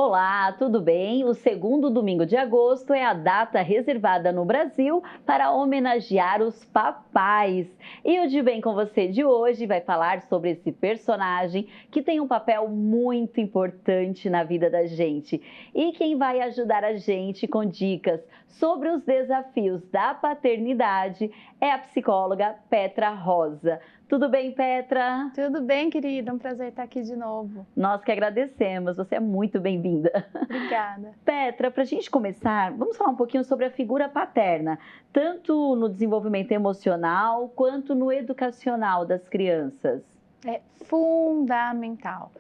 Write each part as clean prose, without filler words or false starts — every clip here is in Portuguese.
Olá, tudo bem? O segundo domingo de agosto é a data reservada no Brasil para homenagear os papais. E o De Bem com Você de hoje vai falar sobre esse personagem que tem um papel muito importante na vida da gente. E quem vai ajudar a gente com dicas sobre os desafios da paternidade é a psicóloga Petra Rosa. Tudo bem, Petra? Tudo bem, querida. Um prazer estar aqui de novo. Nós que agradecemos. Você é muito bem-vinda. Obrigada. Petra, para a gente começar, vamos falar um pouquinho sobre a figura paterna, tanto no desenvolvimento emocional quanto no educacional das crianças. É fundamental.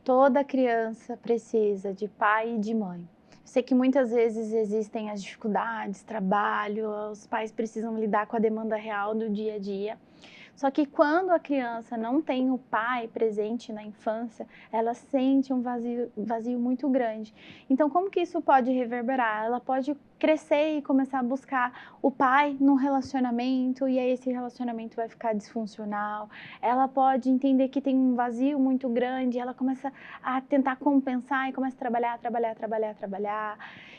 Toda criança precisa de pai e de mãe. Sei que muitas vezes existem as dificuldades, trabalho, os pais precisam lidar com a demanda real do dia a dia. Só que quando a criança não tem o pai presente na infância, ela sente um vazio muito grande. Então, como que isso pode reverberar? Ela pode crescer e começar a buscar o pai num relacionamento, e aí esse relacionamento vai ficar disfuncional. Ela pode entender que tem um vazio muito grande, ela começa a tentar compensar e começa a trabalhar.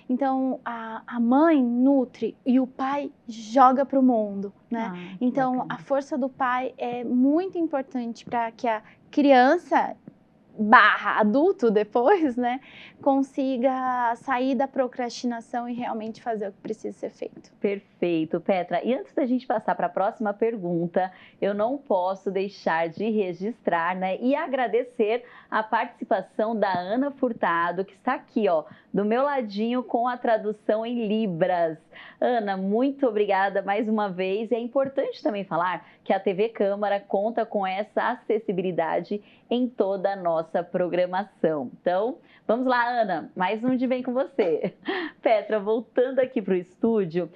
Então, a mãe nutre e o pai joga para o mundo, né? Então, bacana. a força do pai é muito importante para que a criança /adulto depois, né, consiga sair da procrastinação e realmente fazer o que precisa ser feito. Perfeito, Petra. E antes da gente passar para a próxima pergunta, eu não posso deixar de registrar, né, e agradecer a participação da Ana Furtado, que está aqui, ó, do meu ladinho com a tradução em Libras. Ana, muito obrigada mais uma vez. E é importante também falar que a TV Câmara conta com essa acessibilidade em toda a nossa programação. Então, vamos lá, Ana, mais um De Bem com Você. Petra, voltando aqui para o estúdio,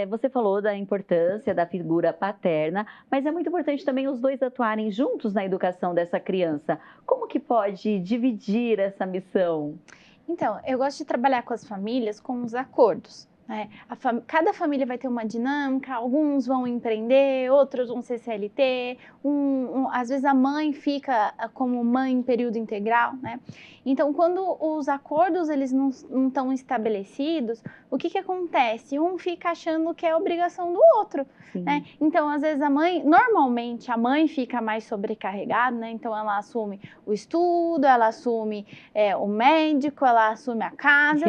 você falou da importância da figura paterna, mas é muito importante também os dois atuarem juntos na educação dessa criança. Como que pode dividir essa missão? Então, eu gosto de trabalhar com as famílias com os acordos. Cada família vai ter uma dinâmica, alguns vão empreender, outros vão ser CLT, às vezes a mãe fica como mãe em período integral, né? Então, quando os acordos eles não estão estabelecidos, o que acontece? Um fica achando que é obrigação do outro, né? Então, às vezes normalmente a mãe fica mais sobrecarregada, né? Então, ela assume o estudo, ela assume o médico, ela assume a casa,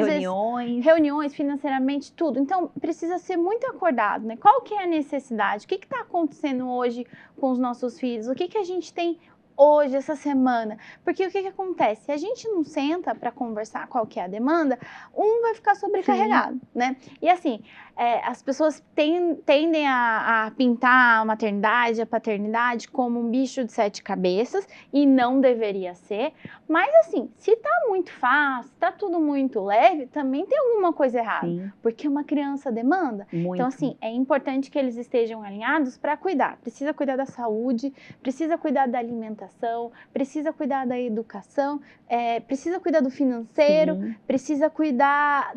reuniões financeiramente, tudo. Então, precisa ser muito acordado, né? Qual que é a necessidade? O que está acontecendo hoje com os nossos filhos? O que a gente tem hoje, essa semana? Porque o que acontece? Se a gente não senta para conversar qual que é a demanda, um vai ficar sobrecarregado, né? E assim, as pessoas tendem a pintar a maternidade, a paternidade como um bicho de 7 cabeças, e não deveria ser. Mas assim, se tá muito fácil, tá tudo muito leve, também tem alguma coisa errada. Sim. Porque uma criança demanda. Muito. Então assim, é importante que eles estejam alinhados para cuidar. Precisa cuidar da saúde, precisa cuidar da alimentação, precisa cuidar da educação, precisa cuidar do financeiro, sim, precisa cuidar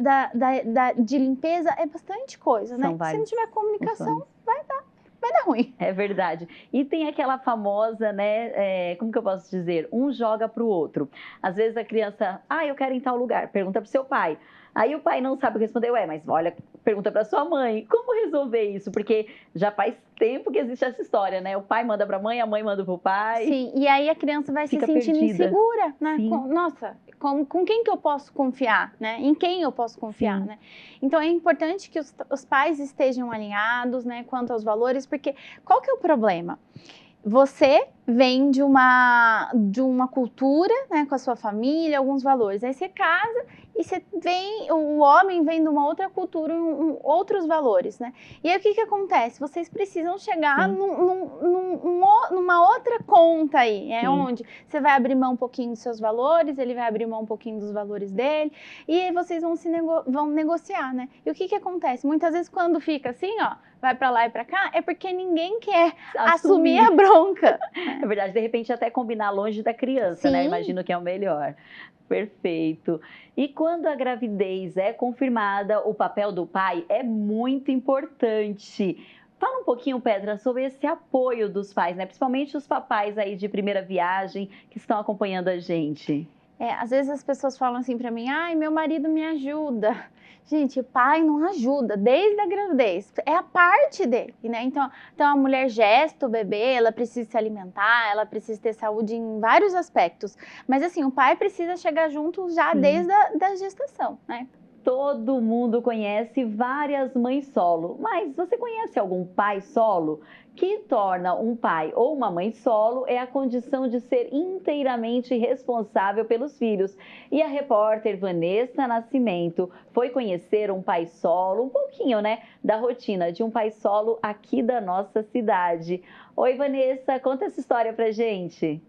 de limpeza, é bastante coisa, né? Se não tiver comunicação, vai dar ruim. É verdade. E tem aquela famosa, né, como que eu posso dizer? Um joga para o outro. Às vezes a criança, eu quero ir em tal lugar, pergunta para o seu pai. Aí o pai não sabe responder, mas olha, pergunta para sua mãe, como resolver isso? Porque já faz tempo que existe essa história, né? O pai manda para a mãe manda para o pai. Sim, e aí a criança vai fica se sentindo perdida. Insegura, né? Nossa, com quem que eu posso confiar, né? Em quem eu posso confiar, sim, né? Então é importante que os pais estejam alinhados, né, quanto aos valores, porque qual que é o problema? Você vem de uma cultura, né, com a sua família, alguns valores. Aí você casa e o homem vem de uma outra cultura, outros valores, né? E aí o que acontece? Vocês precisam chegar numa outra conta aí, onde você vai abrir mão um pouquinho dos seus valores, ele vai abrir mão um pouquinho dos valores dele, e aí vocês vão negociar, né? E o que acontece? Muitas vezes quando fica assim, vai pra lá e pra cá, é porque ninguém quer assumir a bronca. É verdade, de repente até combinar longe da criança, sim, né? Imagino que é o melhor. Perfeito. E quando a gravidez é confirmada, o papel do pai é muito importante. Fala um pouquinho, Petra, sobre esse apoio dos pais, né? Principalmente os papais aí de primeira viagem que estão acompanhando a gente. Às vezes as pessoas falam assim para mim, ai, meu marido me ajuda. Gente, pai não ajuda desde a gravidez, é a parte dele, né? Então a mulher gesta o bebê, ela precisa se alimentar, ela precisa ter saúde em vários aspectos. Mas assim, o pai precisa chegar junto já desde a gestação, né? Todo mundo conhece várias mães solo, mas você conhece algum pai solo? Que torna um pai ou uma mãe solo é a condição de ser inteiramente responsável pelos filhos. E a repórter Vanessa Nascimento foi conhecer um pai solo, um pouquinho, né, da rotina de um pai solo aqui da nossa cidade. Oi, Vanessa, conta essa história pra gente.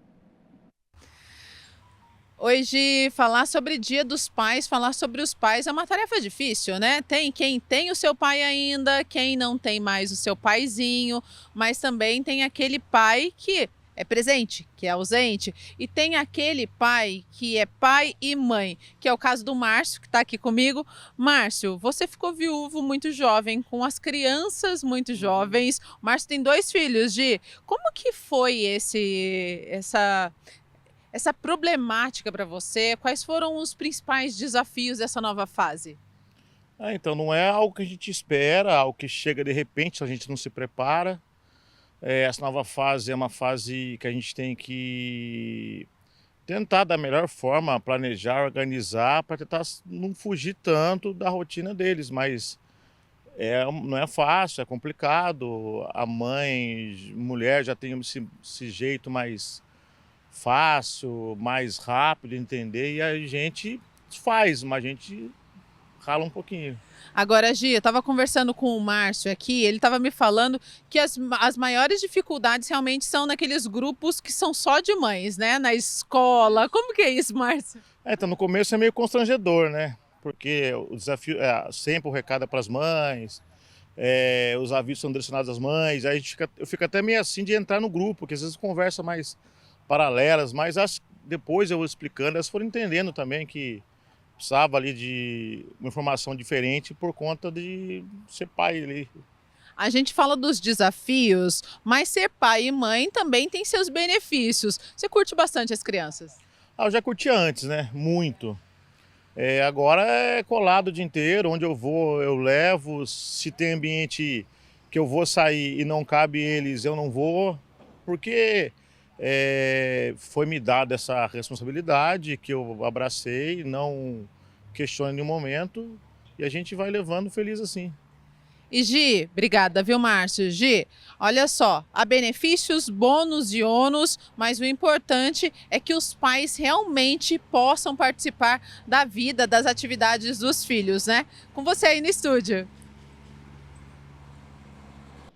Hoje, falar sobre Dia dos Pais, falar sobre os pais é uma tarefa difícil, né? Tem quem tem o seu pai ainda, quem não tem mais o seu paizinho, mas também tem aquele pai que é presente, que é ausente, e tem aquele pai que é pai e mãe, que é o caso do Márcio, que está aqui comigo. Márcio, você ficou viúvo muito jovem, com as crianças muito jovens. O Márcio tem 2 filhos, como que foi essa problemática para você? Quais foram os principais desafios dessa nova fase? Então não é algo que a gente espera, algo que chega de repente, a gente não se prepara. Essa nova fase é uma fase que a gente tem que tentar da melhor forma, planejar, organizar, para tentar não fugir tanto da rotina deles, mas não é fácil, é complicado. A mãe, mulher já tem esse jeito mais fácil, mais rápido de entender, e a gente faz, mas a gente rala um pouquinho. Agora, Gi, eu estava conversando com o Márcio aqui, ele estava me falando que as maiores dificuldades realmente são naqueles grupos que são só de mães, né? Na escola. Como que é isso, Márcio? Então no começo é meio constrangedor, né? Porque o desafio sempre o recado é para as mães, os avisos são direcionados às mães, aí eu fico até meio assim de entrar no grupo, porque às vezes conversa mais paralelas, mas depois eu explicando, elas foram entendendo também que precisava ali de uma informação diferente por conta de ser pai ali. A gente fala dos desafios, mas ser pai e mãe também tem seus benefícios. Você curte bastante as crianças? Eu já curtia antes, né? Muito. Agora é colado o dia inteiro, onde eu vou eu levo, se tem ambiente que eu vou sair e não cabe eles, eu não vou, porque foi me dada essa responsabilidade que eu abracei, não questiono em nenhum momento, e a gente vai levando feliz assim. E Gi, obrigada, viu, Márcio? Gi, olha só, há benefícios, bônus e ônus, mas o importante é que os pais realmente possam participar da vida, das atividades dos filhos, né? Com você aí no estúdio.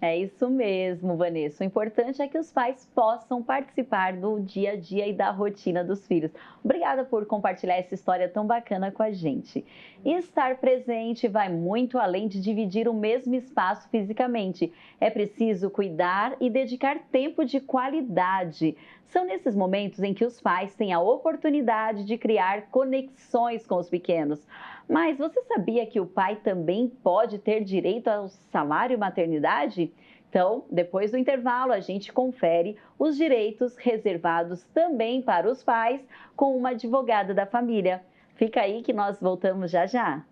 É isso mesmo, Vanessa. O importante é que os pais possam participar do dia a dia e da rotina dos filhos. Obrigada por compartilhar essa história tão bacana com a gente. E estar presente vai muito além de dividir o mesmo espaço fisicamente. É preciso cuidar e dedicar tempo de qualidade. São nesses momentos em que os pais têm a oportunidade de criar conexões com os pequenos. Mas você sabia que o pai também pode ter direito ao salário maternidade? Então, depois do intervalo, a gente confere os direitos reservados também para os pais com uma advogada da família. Fica aí que nós voltamos já já.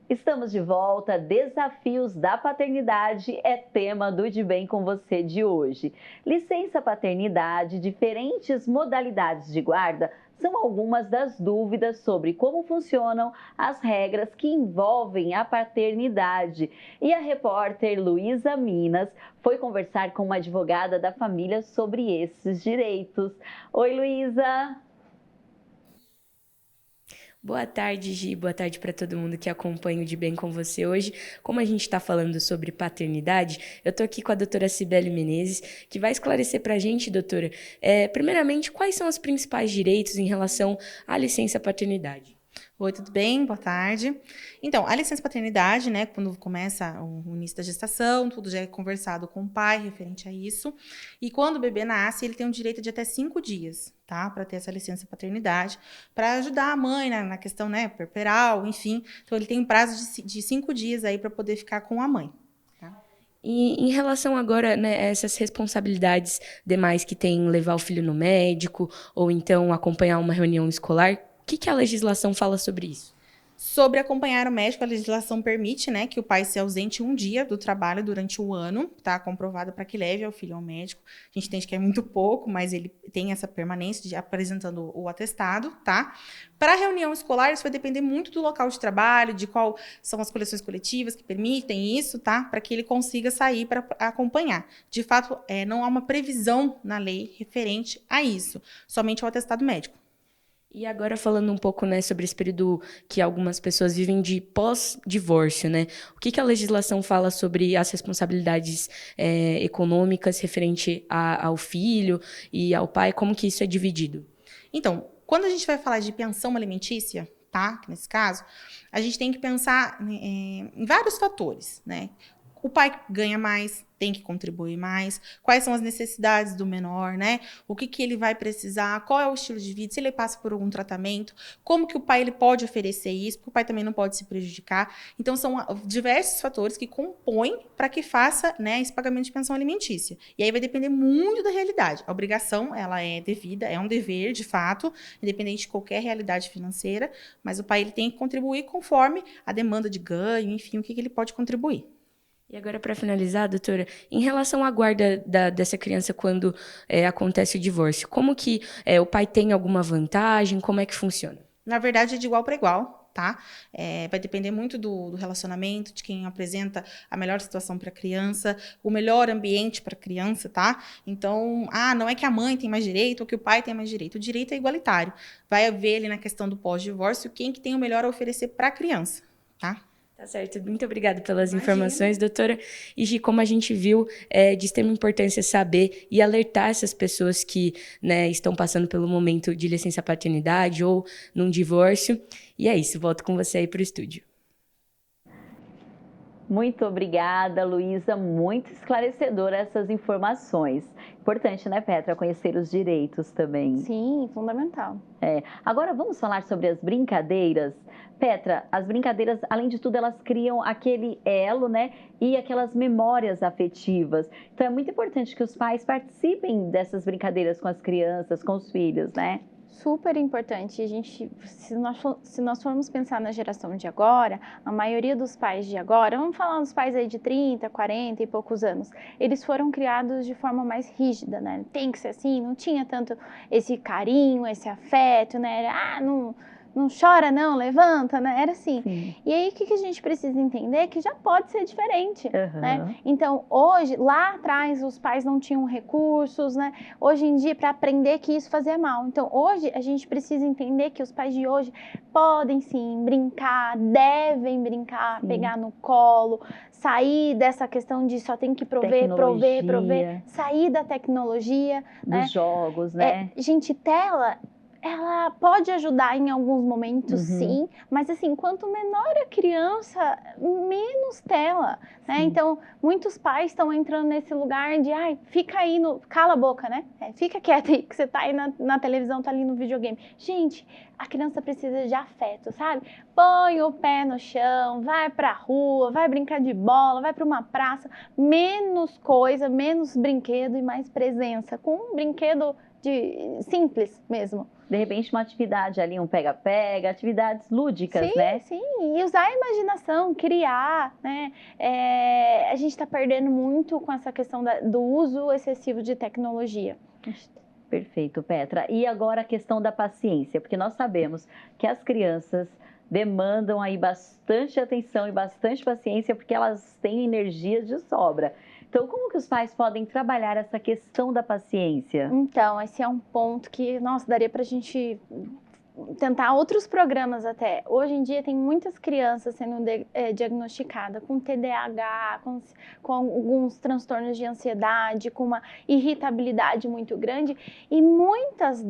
Estamos de volta. Desafios da paternidade é tema do De Bem com Você de hoje. Licença paternidade, diferentes modalidades de guarda são algumas das dúvidas sobre como funcionam as regras que envolvem a paternidade. E a repórter Luísa Minas foi conversar com uma advogada da família sobre esses direitos. Oi, Luísa! Boa tarde, Gi. Boa tarde para todo mundo que acompanha o De Bem com Você hoje. Como a gente está falando sobre paternidade, eu estou aqui com a doutora Cibele Menezes, que vai esclarecer para a gente, doutora, primeiramente, quais são os principais direitos em relação à licença paternidade? Oi, tudo bem? Boa tarde. Então, a licença paternidade, né, quando começa o início da gestação, tudo já é conversado com o pai referente a isso. E quando o bebê nasce, ele tem um direito de até 5 dias, tá? Para ter essa licença paternidade, para ajudar a mãe na questão, né, puerperal, enfim. Então, ele tem um prazo de 5 dias aí para poder ficar com a mãe. E em relação agora, né, a essas responsabilidades demais que tem levar o filho no médico ou então acompanhar uma reunião escolar, o que a legislação fala sobre isso? Sobre acompanhar o médico, a legislação permite, né, que o pai se ausente um dia do trabalho durante o ano, tá comprovado para que leve o filho ao médico. A gente entende que é muito pouco, mas ele tem essa permanência de apresentando o atestado, tá? Para a reunião escolar, isso vai depender muito do local de trabalho, de qual são as coleções coletivas que permitem isso, tá? Para que ele consiga sair para acompanhar. De fato, não há uma previsão na lei referente a isso, somente ao atestado médico. E agora falando um pouco, né, sobre esse período que algumas pessoas vivem de pós-divórcio, né? O que a legislação fala sobre as responsabilidades econômicas referente ao filho e ao pai? Como que isso é dividido? Então, quando a gente vai falar de pensão alimentícia, tá? Nesse caso, a gente tem que pensar em vários fatores, né? O pai ganha mais, tem que contribuir mais. Quais são as necessidades do menor, né? O que ele vai precisar, qual é o estilo de vida, se ele passa por algum tratamento, como que o pai ele pode oferecer isso, porque o pai também não pode se prejudicar. Então, são diversos fatores que compõem para que faça, né, esse pagamento de pensão alimentícia. E aí vai depender muito da realidade. A obrigação, ela é devida, é um dever, de fato, independente de qualquer realidade financeira, mas o pai ele tem que contribuir conforme a demanda de ganho, enfim, o que ele pode contribuir. E agora, para finalizar, doutora, em relação à guarda dessa criança quando acontece o divórcio, como que o pai tem alguma vantagem? Como é que funciona? Na verdade, é de igual para igual, tá? Vai depender muito do relacionamento, de quem apresenta a melhor situação para a criança, o melhor ambiente para a criança, tá? Então, não é que a mãe tem mais direito ou que o pai tem mais direito. O direito é igualitário. Vai haver ali na questão do pós-divórcio quem que tem o melhor a oferecer para a criança, tá? Tá certo, muito obrigada pelas informações, doutora. E Gi, como a gente viu, é de extrema importância saber e alertar essas pessoas que, né, estão passando pelo momento de licença paternidade ou num divórcio. E é isso, volto com você aí para o estúdio. Muito obrigada, Luísa, muito esclarecedora essas informações. Importante, né, Petra, conhecer os direitos também. Sim, fundamental. Agora vamos falar sobre as brincadeiras. Petra, as brincadeiras, além de tudo, elas criam aquele elo, né, e aquelas memórias afetivas. Então é muito importante que os pais participem dessas brincadeiras com as crianças, com os filhos, né? Super importante. A gente, se nós formos pensar na geração de agora, a maioria dos pais de agora, vamos falar dos pais aí de 30, 40 e poucos anos, eles foram criados de forma mais rígida, né? Tem que ser assim, não tinha tanto esse carinho, esse afeto, né? Não chora não, levanta, né? Era assim. Sim. E aí, o que a gente precisa entender é que já pode ser diferente, Uhum. né? Então, hoje, lá atrás, os pais não tinham recursos, né? Hoje em dia, para aprender que isso fazia mal. Então, hoje, a gente precisa entender que os pais de hoje podem, sim, brincar, devem brincar, Sim. pegar no colo, sair dessa questão de só tem que prover, sair da tecnologia. Dos né? jogos, né? Gente, tela... ela pode ajudar em alguns momentos, sim, mas assim, quanto menor a criança, menos tela, né? Sim. Então, muitos pais estão entrando nesse lugar de, fica aí, cala a boca, né? Fica quieta aí, que você tá aí na televisão, tá ali no videogame. Gente, a criança precisa de afeto, sabe? Põe o pé no chão, vai pra rua, vai brincar de bola, vai pra uma praça, menos coisa, menos brinquedo e mais presença, com um brinquedo simples mesmo. De repente, uma atividade ali, um pega-pega, atividades lúdicas, sim, né? Sim, e usar a imaginação, criar, né? A gente está perdendo muito com essa questão do uso excessivo de tecnologia. Perfeito, Petra. E agora a questão da paciência, porque nós sabemos que as crianças demandam aí bastante atenção e bastante paciência, porque elas têm energia de sobra. Então, como que os pais podem trabalhar essa questão da paciência? Então, esse é um ponto que, nossa, daria pra gente tentar outros programas até. Hoje em dia tem muitas crianças sendo diagnosticadas com TDAH, com alguns transtornos de ansiedade, com uma irritabilidade muito grande, e muitas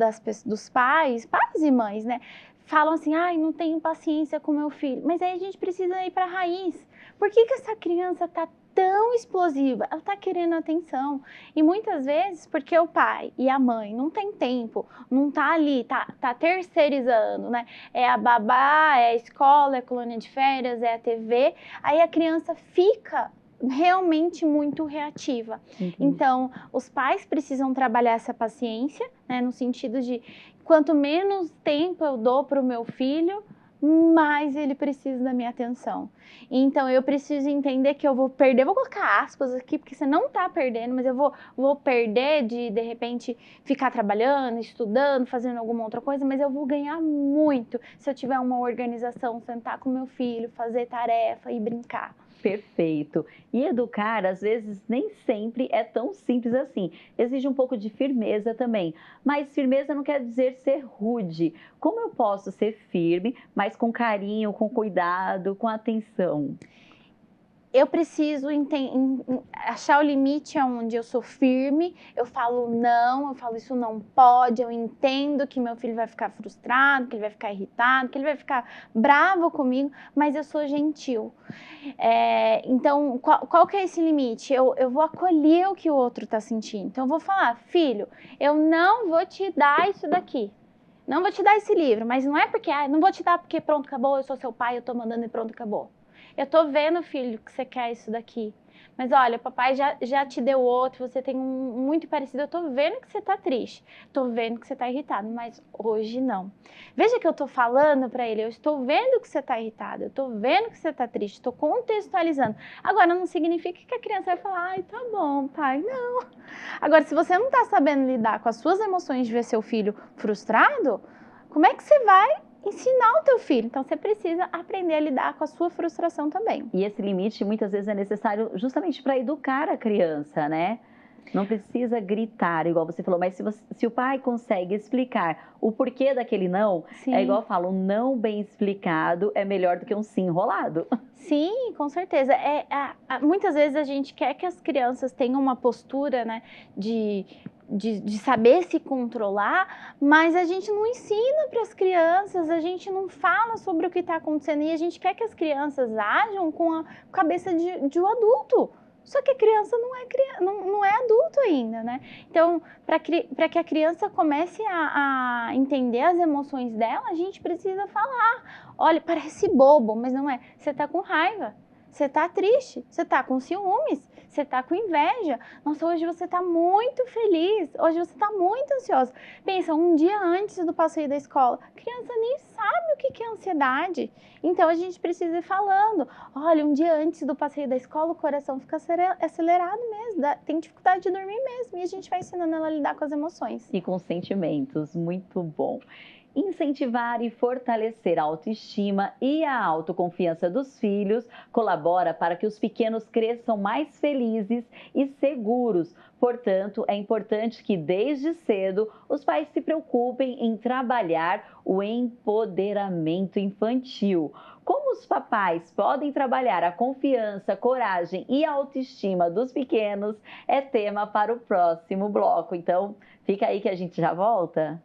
dos pais e mães, né, falam assim, ai, não tenho paciência com meu filho. Mas aí a gente precisa ir para a raiz. Por que essa criança está tão explosiva? Ela está querendo atenção. E muitas vezes porque o pai e a mãe não tem tempo, não tá ali, tá terceirizando, né? É a babá, é a escola, é a colônia de férias, é a TV. Aí a criança fica realmente muito reativa. Então, os pais precisam trabalhar essa paciência, né? No sentido de quanto menos tempo eu dou para o meu filho, mais ele precisa da minha atenção. Então, eu preciso entender que eu vou perder, vou colocar aspas aqui, porque você não está perdendo, mas eu vou perder de repente, ficar trabalhando, estudando, fazendo alguma outra coisa, mas eu vou ganhar muito se eu tiver uma organização, sentar com meu filho, fazer tarefa e brincar. Perfeito. E educar, às vezes, nem sempre é tão simples assim. Exige um pouco de firmeza também. Mas firmeza não quer dizer ser rude. Como eu posso ser firme, mas com carinho, com cuidado, com atenção? Eu preciso achar o limite onde eu sou firme, eu falo não, eu falo isso não pode, eu entendo que meu filho vai ficar frustrado, que ele vai ficar irritado, que ele vai ficar bravo comigo, mas eu sou gentil. Então, qual que é esse limite? Eu vou acolher o que o outro está sentindo. Então, eu vou falar, filho, eu não vou te dar isso daqui. Não vou te dar esse livro, mas não é porque, não vou te dar porque pronto, acabou, eu sou seu pai, eu tô mandando e pronto, acabou. Eu tô vendo, filho, que você quer isso daqui. Mas olha, papai já te deu outro, você tem um muito parecido. Eu tô vendo que você tá triste, tô vendo que você tá irritado, mas hoje não. Veja que eu tô falando pra ele, eu estou vendo que você tá irritado, eu tô vendo que você tá triste, tô contextualizando. Agora, não significa que a criança vai falar, ai, tá bom, pai, não. Agora, se você não tá sabendo lidar com as suas emoções de ver seu filho frustrado, como é que você vai ensinar o teu filho? Então, você precisa aprender a lidar com a sua frustração também. E esse limite, muitas vezes, é necessário justamente para educar a criança, né? Não precisa gritar, igual você falou, mas se o pai consegue explicar o porquê daquele não, Sim. É igual eu falo, um não bem explicado é melhor do que um sim enrolado. Sim, com certeza. Muitas vezes a gente quer que as crianças tenham uma postura, né, de saber se controlar, mas a gente não ensina para as crianças, a gente não fala sobre o que está acontecendo e a gente quer que as crianças ajam com a cabeça de um adulto. Só que a criança não é adulto ainda, né? Então, para que a criança comece a entender as emoções dela, a gente precisa falar. Olha, parece bobo, mas não é. Você tá com raiva, você tá triste, você tá com ciúmes, você tá com inveja. Nossa, hoje você tá muito feliz, hoje você tá muito ansiosa. Pensa, um dia antes do passeio da escola, a criança nem sabe o que é ansiedade. Então, a gente precisa ir falando. Olha, um dia antes do passeio da escola, o coração fica acelerado mesmo, tem dificuldade de dormir mesmo. E a gente vai ensinando ela a lidar com as emoções. E com sentimentos, muito bom. Incentivar e fortalecer a autoestima e a autoconfiança dos filhos colabora para que os pequenos cresçam mais felizes e seguros. Portanto, é importante que desde cedo os pais se preocupem em trabalhar o empoderamento infantil. Como os papais podem trabalhar a confiança, coragem e a autoestima dos pequenos é tema para o próximo bloco. Então, fica aí que a gente já volta.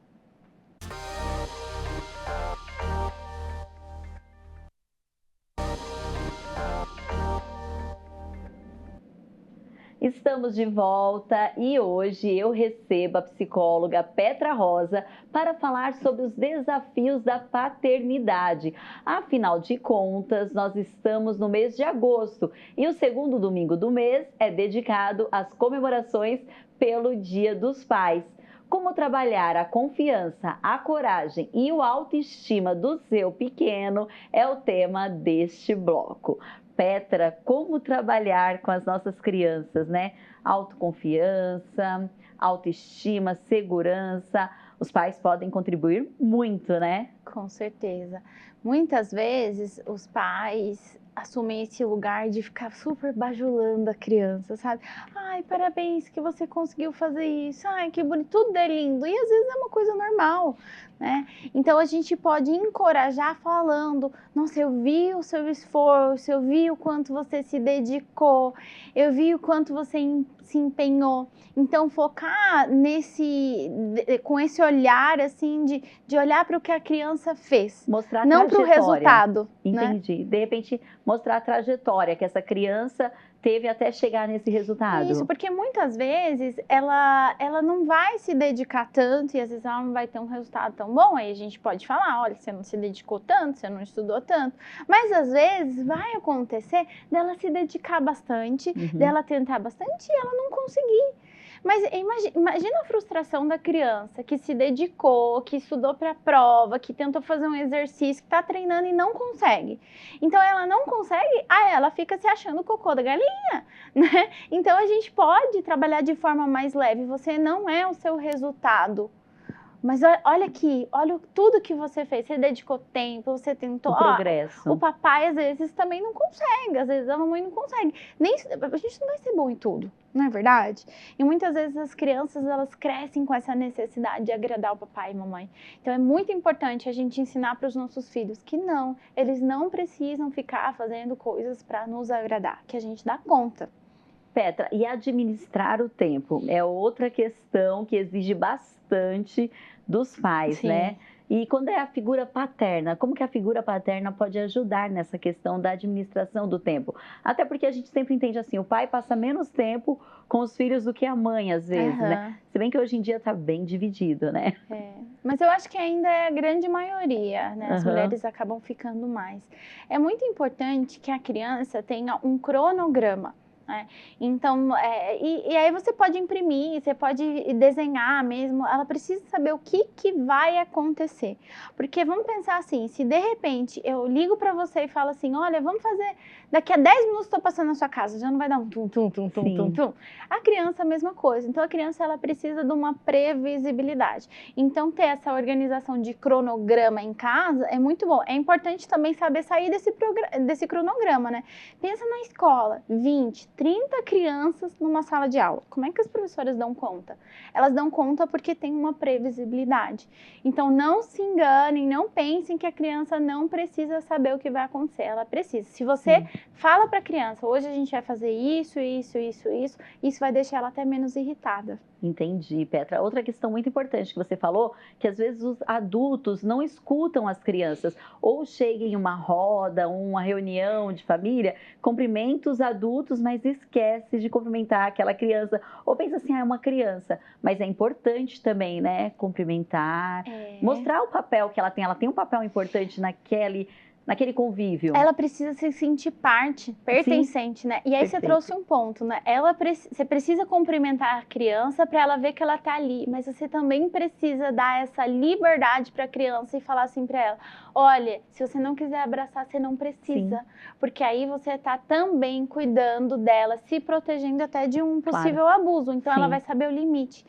Estamos de volta e hoje eu recebo a psicóloga Petra Rosa para falar sobre os desafios da paternidade. Afinal de contas, nós estamos no mês de agosto e o segundo domingo do mês é dedicado às comemorações pelo Dia dos Pais. Como trabalhar a confiança, a coragem e a autoestima do seu pequeno é o tema deste bloco. Petra, como trabalhar com as nossas crianças, né? Autoconfiança, autoestima, segurança. Os pais podem contribuir muito, né? Com certeza. Muitas vezes os pais assumem esse lugar de ficar super bajulando a criança, sabe? Ai, parabéns que você conseguiu fazer isso. Ai, que bonito, tudo é lindo. E às vezes é uma coisa normal, né? Então a gente pode encorajar falando: nossa, eu vi o seu esforço, eu vi o quanto você se dedicou, eu vi o quanto você se empenhou. Então focar com esse olhar assim de olhar para o que a criança fez, Mostrar a não para o trajetória. resultado. Entendi. Né? De repente, mostrar a trajetória que essa criança teve até chegar nesse resultado. Isso, porque muitas vezes ela não vai se dedicar tanto e às vezes ela não vai ter um resultado tão bom. Aí a gente pode falar: olha, você não se dedicou tanto, você não estudou tanto. Mas às vezes vai acontecer dela se dedicar bastante, dela tentar bastante e ela não conseguir. Mas imagina a frustração da criança que se dedicou, que estudou para a prova, que tentou fazer um exercício, que está treinando e não consegue. Então ela não consegue, ela fica se achando o cocô da galinha, né? Então a gente pode trabalhar de forma mais leve. Você não é o seu resultado. Mas olha aqui, olha tudo que você fez. Você dedicou tempo, você tentou. O progresso. O papai, às vezes, também não consegue. Às vezes, a mamãe não consegue. A gente não vai ser bom em tudo, não é verdade? E muitas vezes as crianças, elas crescem com essa necessidade de agradar o papai e a mamãe. Então, é muito importante a gente ensinar para os nossos filhos que não, eles não precisam ficar fazendo coisas para nos agradar, que a gente dá conta. Petra, e administrar o tempo é outra questão que exige bastante dos pais, Sim. né? E quando é a figura paterna, como que a figura paterna pode ajudar nessa questão da administração do tempo? Até porque a gente sempre entende assim, o pai passa menos tempo com os filhos do que a mãe, às vezes, né? Se bem que hoje em dia está bem dividido, né? Mas eu acho que ainda é a grande maioria, né? As mulheres acabam ficando mais. É muito importante que a criança tenha um cronograma. Então, e aí você pode imprimir, você pode desenhar mesmo, ela precisa saber o que vai acontecer. Porque vamos pensar assim, se de repente eu ligo para você e falo assim: olha, vamos fazer, daqui a 10 minutos estou passando na sua casa, já não vai dar um tum, tum, tum, tum, tum, tum. A criança, a mesma coisa. Então, a criança, ela precisa de uma previsibilidade. Então, ter essa organização de cronograma em casa é muito bom. É importante também saber sair desse cronograma, né? Pensa na escola, 20, 30 crianças numa sala de aula. Como é que as professoras dão conta? Elas dão conta porque tem uma previsibilidade. Então, não se enganem, não pensem que a criança não precisa saber o que vai acontecer. Ela precisa. Se você fala para a criança: hoje a gente vai fazer isso, isso vai deixar ela até menos irritada. Entendi, Petra. Outra questão muito importante que você falou, que às vezes os adultos não escutam as crianças, ou chega em uma roda, uma reunião de família, cumprimenta os adultos, mas esquece de cumprimentar aquela criança, ou pensa assim: é uma criança, mas é importante também, né, cumprimentar, mostrar o papel que ela tem um papel importante naquele convívio. Ela precisa se sentir parte, pertencente, né? E aí você trouxe um ponto, né? Você precisa cumprimentar a criança para ela ver que ela tá ali, mas você também precisa dar essa liberdade para a criança e falar assim para ela: olha, se você não quiser abraçar, você não precisa, porque aí você tá também cuidando dela, se protegendo até de um possível abuso. Então ela vai saber o limite.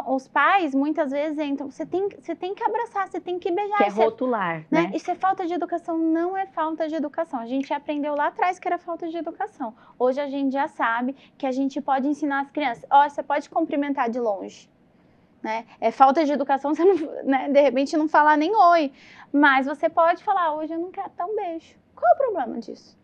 Os pais muitas vezes entram: você tem que abraçar, você tem que beijar. Quer rotular, né? Isso é falta de educação. Não é falta de educação. A gente aprendeu lá atrás que era falta de educação. Hoje a gente já sabe que a gente pode ensinar as crianças: você pode cumprimentar de longe. Né? É falta de educação você não, né, de repente não falar nem oi. Mas você pode falar: hoje eu não quero dar um beijo. Qual é o problema disso?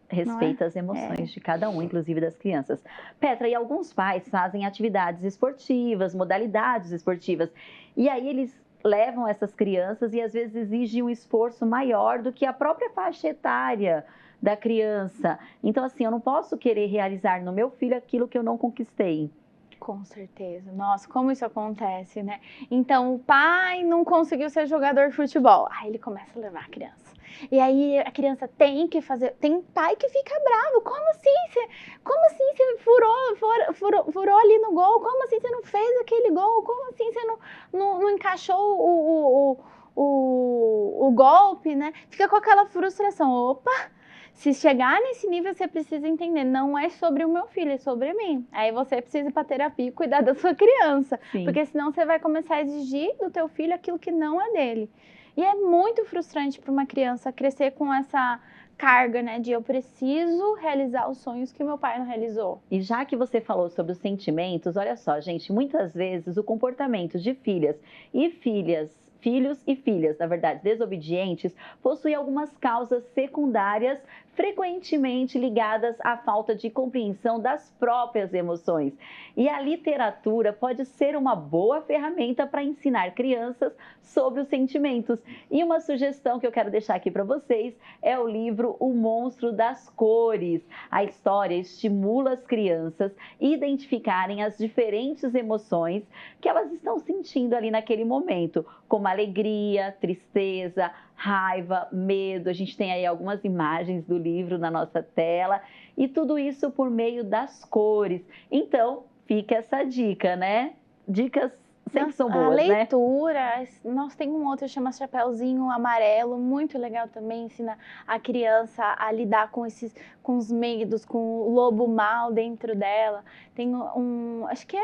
Respeita as emoções de cada um, inclusive das crianças. Petra, e alguns pais fazem atividades esportivas, modalidades esportivas, e aí eles levam essas crianças e às vezes exigem um esforço maior do que a própria faixa etária da criança. Então, assim, eu não posso querer realizar no meu filho aquilo que eu não conquistei. Com certeza. Nossa, como isso acontece, né? Então, o pai não conseguiu ser jogador de futebol. Aí ele começa a levar a criança. E aí a criança tem que fazer... Tem pai que fica bravo. Como assim você furou ali no gol? Como assim você não fez aquele gol? Como assim você não encaixou o golpe, né? Fica com aquela frustração. Opa! Se chegar nesse nível, você precisa entender: não é sobre o meu filho, é sobre mim. Aí você precisa ir para terapia e cuidar da sua criança. Porque senão você vai começar a exigir do teu filho aquilo que não é dele. E é muito frustrante para uma criança crescer com carga, né? De eu preciso realizar os sonhos que meu pai não realizou. E já que você falou sobre os sentimentos, olha só, gente, muitas vezes o comportamento de filhas e filhos e filhas, na verdade, desobedientes, possui algumas causas secundárias frequentemente ligadas à falta de compreensão das próprias emoções. E a literatura pode ser uma boa ferramenta para ensinar crianças sobre os sentimentos. E uma sugestão que eu quero deixar aqui para vocês é o livro O Monstro das Cores. A história estimula as crianças a identificarem as diferentes emoções que elas estão sentindo ali naquele momento, como alegria, tristeza, raiva, medo. A gente tem aí algumas imagens do livro na nossa tela e tudo isso por meio das cores. Então, fica essa dica, né? Dicas sempre são boas, a né? leitura, nós tem um outro, chama Chapeuzinho Amarelo, muito legal também, ensina a criança a lidar com os medos, com o lobo mal dentro dela. Tem acho que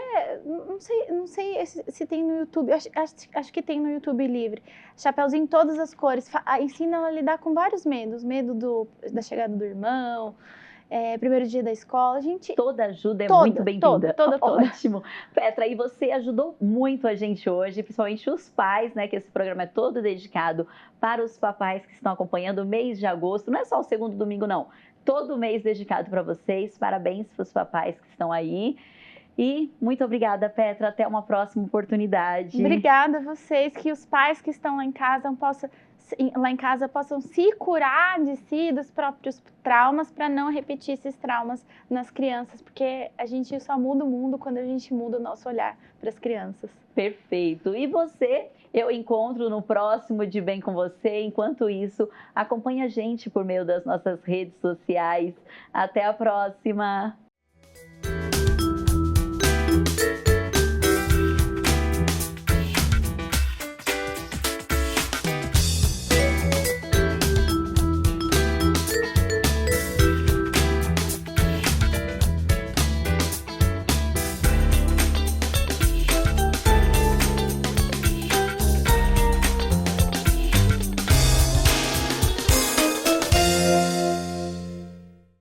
não sei se tem no YouTube, acho que tem no YouTube livre. Chapeuzinho em todas as cores, ensina ela a lidar com vários medos, medo da chegada do irmão, primeiro dia da escola, gente. Toda ajuda é muito bem-vinda. Toda. Ótimo. Petra, e você ajudou muito a gente hoje, principalmente os pais, né? Que esse programa é todo dedicado para os papais que estão acompanhando o mês de agosto. Não é só o segundo domingo, não. Todo mês dedicado para vocês. Parabéns para os papais que estão aí. E muito obrigada, Petra. Até uma próxima oportunidade. Obrigada a vocês, que os pais que estão lá em casa possam se curar de si, dos próprios traumas, para não repetir esses traumas nas crianças, porque a gente só muda o mundo quando a gente muda o nosso olhar para as crianças. Perfeito. E você, eu encontro no próximo De Bem com Você. Enquanto isso, acompanhe a gente por meio das nossas redes sociais. Até a próxima!